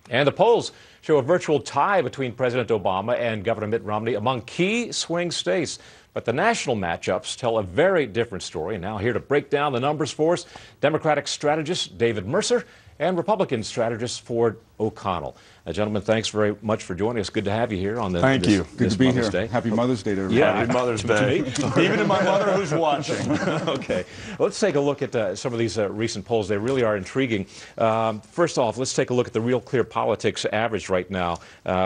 And the polls show a virtual tie between President Obama and Governor Mitt Romney among key swing states. But the national matchups tell a very different story. And now here to break down the numbers for us, Democratic strategist David Mercer and Republican strategist Ford O'Connell. Gentlemen, thanks very much for joining us. Good to have you here on Thank you. Good to be Mother's here. Day. Happy Mother's Day to everybody. Yeah, Happy Mother's Day. Even to my mother who's watching. Okay. Let's take a look at some of these recent polls. They really are intriguing. First off, let's take a look at the Real Clear Politics average right now,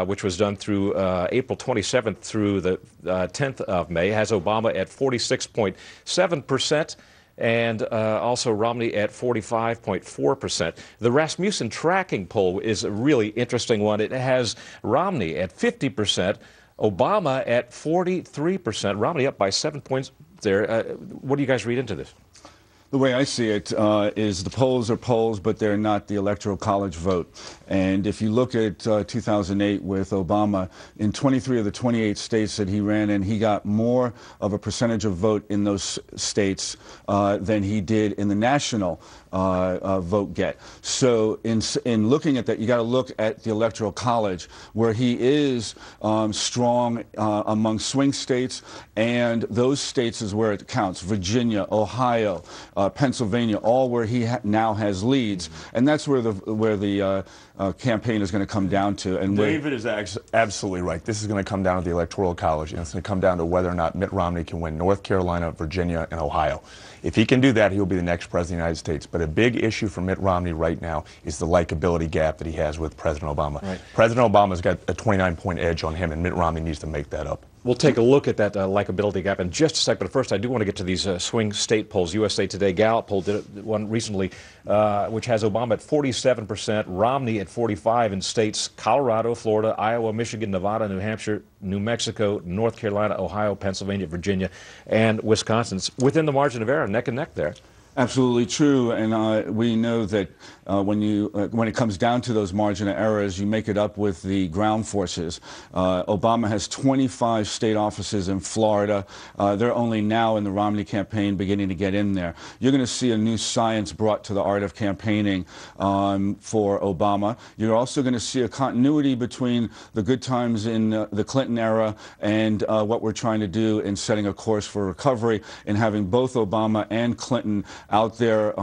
which was done through April 27th through the 10th of May. Has Obama at 46.7%. And also Romney at 45.4%. The Rasmussen tracking poll is a really interesting one. It has Romney at 50%, Obama at 43%. Romney up by 7 points there. What do you guys read into this? The way I see it is the polls are polls, but they're not the Electoral College vote. And if you look at 2008 with Obama, in 23 of the 28 states that he ran in, he got more of a percentage of vote in those states than he did in the national vote get. So in looking at that, you got to look at the Electoral College, where he is strong among swing states, and those states is where it counts. Virginia, Ohio, Pennsylvania, all where he now has leads, and that's where the campaign is going to come down to. And David is absolutely right. This is going to come down to the Electoral College, and it's going to come down to whether or not Mitt Romney can win North Carolina, Virginia, and Ohio. If he can do that, he'll be the next president of the United States. But a big issue for Mitt Romney right now is the likability gap that he has with President Obama. Right. President Obama's got a 29-point edge on him, and Mitt Romney needs to make that up. We'll take a look at that likability gap in just a second. But first, I do want to get to these swing state polls. USA Today Gallup poll did one recently, which has Obama at 47%, Romney at 45% in states Colorado, Florida, Iowa, Michigan, Nevada, New Hampshire, New Mexico, North Carolina, Ohio, Pennsylvania, Virginia, and Wisconsin. It's within the margin of error, neck and neck there. Absolutely true, and we know that when it comes down to those margin of errors, you make it up with the ground forces. Obama has 25 state offices in Florida. They're only now in the Romney campaign beginning to get in there. You're going to see a new science brought to the art of campaigning for Obama. You're also going to see a continuity between the good times in the Clinton era and what we're trying to do in setting a course for recovery and having both Obama and Clinton out there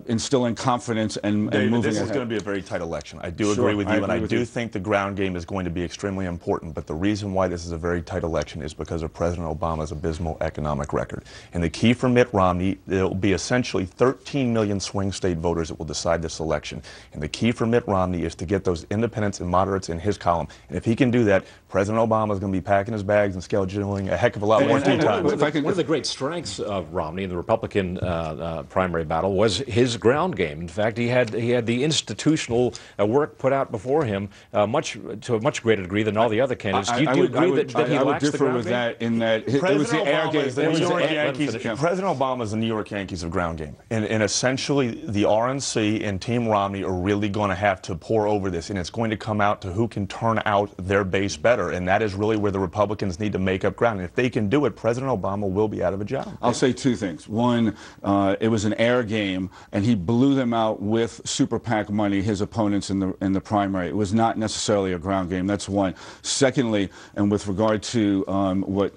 instilling confidence and David, moving this ahead. is going to be a very tight election. I do agree with you, and I do think the ground game is going to be extremely important. But the reason why this is a very tight election is because of President Obama's abysmal economic record. And the key for Mitt Romney, it will be essentially 13 million swing state voters that will decide this election. And the key for Mitt Romney is to get those independents and moderates in his column. And if he can do that, President Obama is going to be packing his bags and scheduling a heck of a lot more tea time. One of the great strengths of Romney in the Republican primary battle was his ground game. In fact, he had the institutional work put out before him to a much greater degree than all the other candidates. Do you agree that he lacks the ground game? That in that it was the air game. President Obama is the New York Yankees of ground game, and essentially the RNC and Team Romney are really going to have to pour over this, and it's going to come out to who can turn out their base better, and that is really where the Republicans need to make up ground. And if they can do it, President Obama will be out of a job. I'll say two things. One, it was an air game, and he blew them out with super PAC money, his opponents in the primary. It was not necessarily a ground game. That's one. Secondly, and with regard to what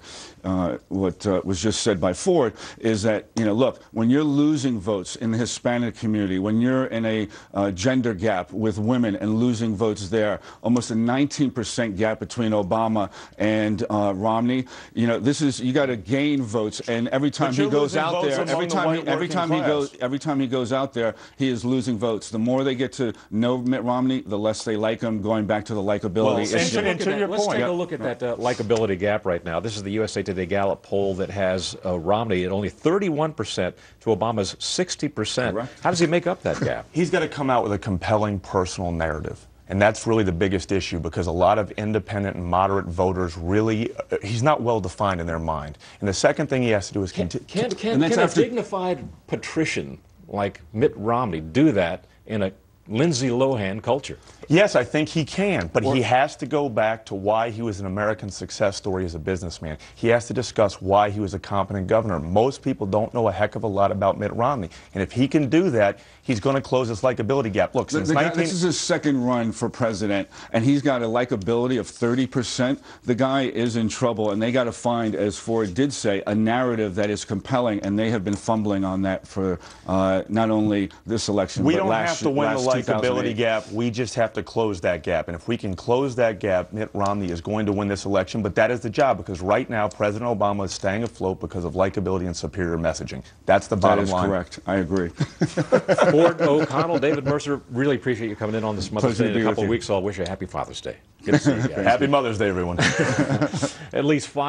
was just said by Ford, is that, look, when you're losing votes in the Hispanic community, when you're in a gender gap with women and losing votes there, almost a 19% gap between Obama and Romney, you got to gain votes, and every time he goes out there, every time he goes out there, he is losing votes. The more they get to know Mitt Romney, the less they like him. Going back to the likability issue. Let's take a look at that likability gap right now. This is the USA Today Gallup poll that has Romney at only 31% to Obama's 60%. Correct. How does he make up that gap? He's got to come out with a compelling personal narrative. And that's really the biggest issue, because a lot of independent and moderate voters really, he's not well defined in their mind. And the second thing he has to do is can a dignified patrician like Mitt Romney do that in a Lindsay Lohan culture. Yes, I think he can, but he has to go back to why he was an American success story as a businessman. He has to discuss why he was a competent governor. Most people don't know a heck of a lot about Mitt Romney, and if he can do that, he's going to close this likability gap. Look, since this is his second run for president, and he's got a likability of 30%. The guy is in trouble, and they got to find, as Ford did say, a narrative that is compelling, and they have been fumbling on that for not only this election, we but don't last have to win the likability 2008. gap. We just have to close that gap. And if we can close that gap, Mitt Romney is going to win this election. But that is the job, because right now President Obama is staying afloat because of likability and superior messaging. That's the bottom line. That is correct. I agree. Ford, O'Connell, David Mercer, really appreciate you coming in on this Mother's Day in a couple of weeks. So I'll wish you a happy Father's Day. Good to see you guys. Happy Mother's Day, everyone. At least 5